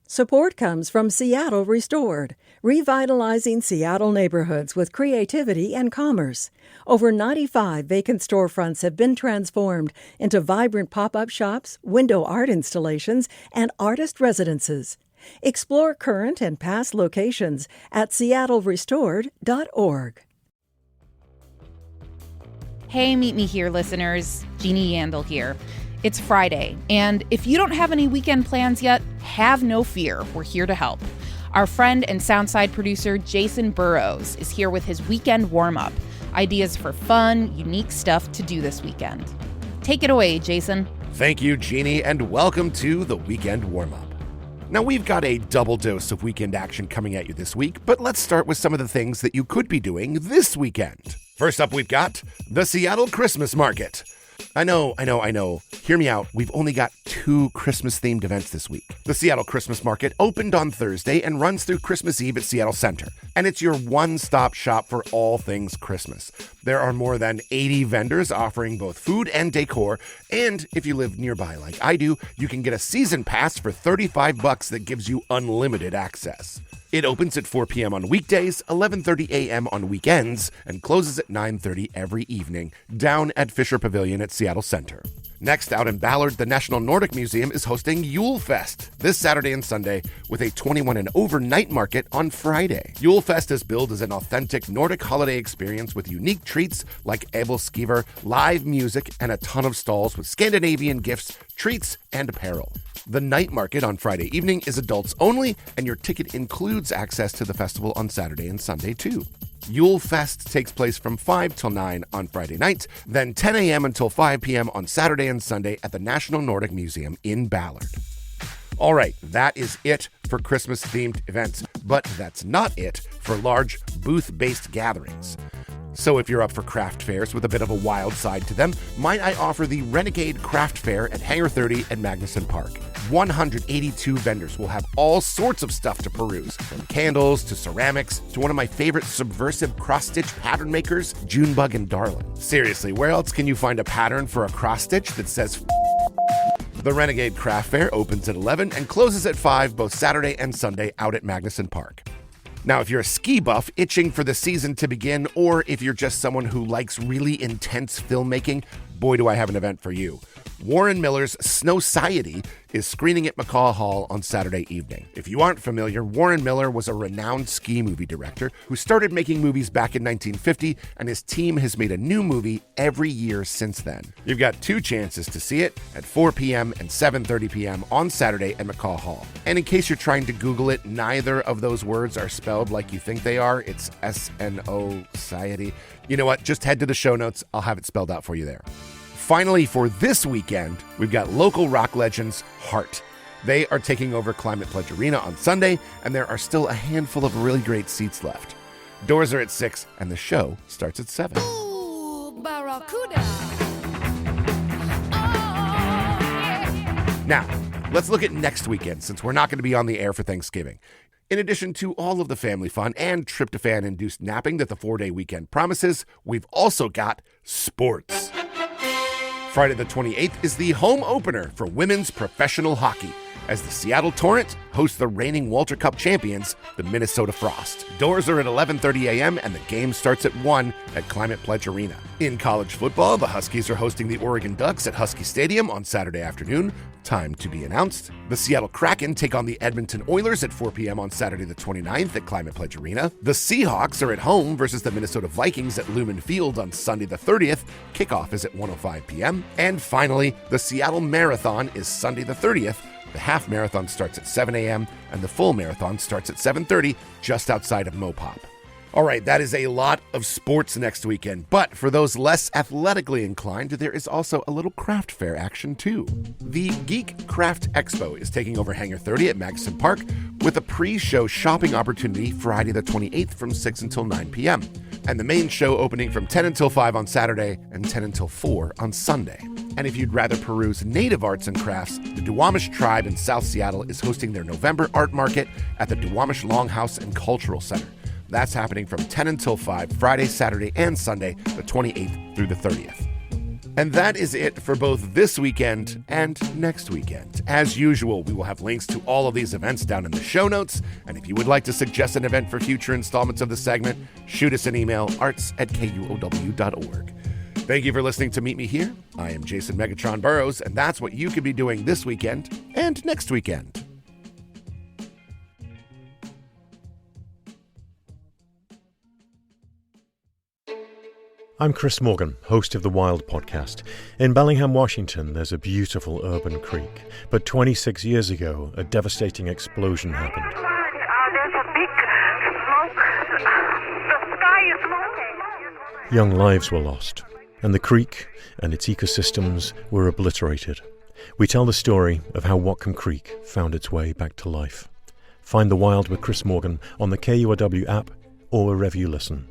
Support comes from Seattle Restored, revitalizing Seattle neighborhoods with creativity and commerce. Over 95 vacant storefronts have been transformed into vibrant pop-up shops, window art installations, and artist residences. Explore current and past locations at seattlerestored.org. Hey, Meet Me Here listeners, Jeannie Yandel here. It's Friday, and if you don't have any weekend plans yet, have no fear. We're here to help. Our friend and Soundside producer Jason Burrows is here with his Weekend Warmup, ideas for fun, unique stuff to do this weekend. Take it away, Jason. Thank you, Jeannie, and welcome to the Weekend Warmup. Now, we've got a double dose of weekend action coming at you this week, but let's start with some of the things that you could be doing this weekend. First up, we've got the Seattle Christmas Market. I know. Hear me out. We've only got 2 Christmas-themed events this week. The Seattle Christmas Market opened on Thursday and runs through Christmas Eve at Seattle Center. And it's your one-stop shop for all things Christmas. There are more than 80 vendors offering both food and decor. And if you live nearby like I do, you can get a season pass for $35 that gives you unlimited access. It opens at 4 p.m. on weekdays, 11:30 a.m. on weekends, and closes at 9:30 every evening, down at Fisher Pavilion at Seattle Center. Next, out in Ballard, the National Nordic Museum is hosting Yule Fest this Saturday and Sunday with a 21 and over night market on Friday. Yule Fest is billed as an authentic Nordic holiday experience with unique treats like Abelskiver, live music, and a ton of stalls with Scandinavian gifts, treats, and apparel. The night market on Friday evening is adults only, and your ticket includes access to the festival on Saturday and Sunday, too. Yule Fest takes place from 5 till 9 on Friday nights, then 10 a.m. until 5 p.m. on Saturday and Sunday at the National Nordic Museum in Ballard. All right, that is it for Christmas-themed events, but that's not it for large booth-based gatherings. So if you're up for craft fairs with a bit of a wild side to them, might I offer the Renegade Craft Fair at Hangar 30 at Magnuson Park. 182 vendors will have all sorts of stuff to peruse, from candles to ceramics to one of my favorite subversive cross-stitch pattern makers, Junebug and Darlin. Seriously, where else can you find a pattern for a cross-stitch that says The Renegade Craft Fair opens at 11 and closes at 5 both Saturday and Sunday out at Magnuson Park. Now, if you're a ski buff itching for the season to begin, or if you're just someone who likes really intense filmmaking, boy, do I have an event for you. Warren Miller's Snowciety is screening at McCaw Hall on Saturday evening. If you aren't familiar, Warren Miller was a renowned ski movie director who started making movies back in 1950, and his team has made a new movie every year since then. You've got 2 chances to see it at 4 p.m. and 7:30 p.m. on Saturday at McCaw Hall. And in case you're trying to Google it, neither of those words are spelled like you think they are. It's S-N-O-Ciety. You know what? Just head to the show notes. I'll have it spelled out for you there. Finally, for this weekend, we've got local rock legends Heart. They are taking over Climate Pledge Arena on Sunday, and there are still a handful of really great seats left. Doors are at 6, and the show starts at 7. Ooh, Barracuda. Now, let's look at next weekend, since we're not going to be on the air for Thanksgiving. In addition to all of the family fun and tryptophan-induced napping that the 4-day weekend promises, we've also got sports. Friday the 28th is the home opener for women's professional hockey, as the Seattle Torrent hosts the reigning Walter Cup champions, the Minnesota Frost. Doors are at 11:30 a.m. and the game starts at 1 at Climate Pledge Arena. In college football, the Huskies are hosting the Oregon Ducks at Husky Stadium on Saturday afternoon. Time to be announced. The Seattle Kraken take on the Edmonton Oilers at 4 p.m. on Saturday the 29th at Climate Pledge Arena. The Seahawks are at home versus the Minnesota Vikings at Lumen Field on Sunday the 30th. Kickoff is at 1:05 p.m. And finally, the Seattle Marathon is Sunday the 30th. The half marathon starts at 7 a.m. and the full marathon starts at 7:30 just outside of Mopop. All right, that is a lot of sports next weekend, but for those less athletically inclined, there is also a little craft fair action too. The Geek Craft Expo is taking over Hangar 30 at Magnuson Park with a pre-show shopping opportunity Friday the 28th from 6 until 9 p.m. and the main show opening from 10 until 5 on Saturday and 10 until 4 on Sunday. And if you'd rather peruse native arts and crafts, the Duwamish Tribe in South Seattle is hosting their November art market at the Duwamish Longhouse and Cultural Center. That's happening from 10 until 5, Friday, Saturday, and Sunday, the 28th through the 30th. And that is it for both this weekend and next weekend. As usual, we will have links to all of these events down in the show notes. And if you would like to suggest an event for future installments of the segment, shoot us an email, arts@kuow.org. Thank you for listening to Meet Me Here. I am Jason Megatron Burrows, and that's what you could be doing this weekend and next weekend. I'm Chris Morgan, host of the Wild podcast. In Bellingham, Washington, there's a beautiful urban creek. But 26 years ago, a devastating explosion happened. There's a big smoke. The sky is smoking. Young lives were lost, and the creek and its ecosystems were obliterated. We tell the story of how Whatcom Creek found its way back to life. Find The Wild with Chris Morgan on the KUOW app or wherever you listen.